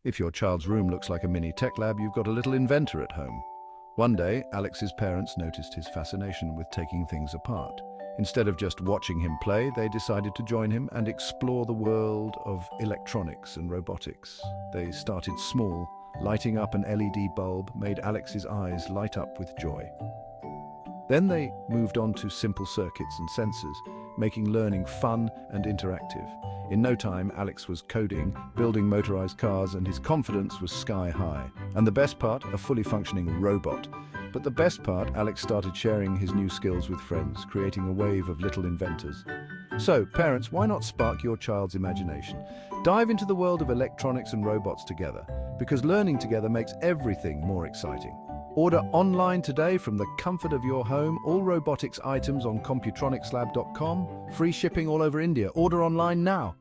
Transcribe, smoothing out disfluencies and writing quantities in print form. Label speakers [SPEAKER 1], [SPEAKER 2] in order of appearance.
[SPEAKER 1] If your child's room looks like a mini tech lab, you've got a little inventor at home. One day, Alex's parents noticed his fascination with taking things apart. Instead of just watching him play, they decided to join him and explore the world of electronics and robotics. They started small. Lighting up an LED bulb made Alex's eyes light up with joy. Then they moved on to simple circuits and sensors, making learning fun and interactive. In no time, Alex was coding, building motorized cars, and his confidence was sky high. And the best part, a fully functioning robot. But the best part, Alex started sharing his new skills with friends, creating a wave of little inventors. So, parents, why not spark your child's imagination? Dive into the world of electronics and robots together, because learning together makes everything more exciting. Order online today from the comfort of your home. All robotics items on Computronicslab.com. Free shipping all over India. Order online now.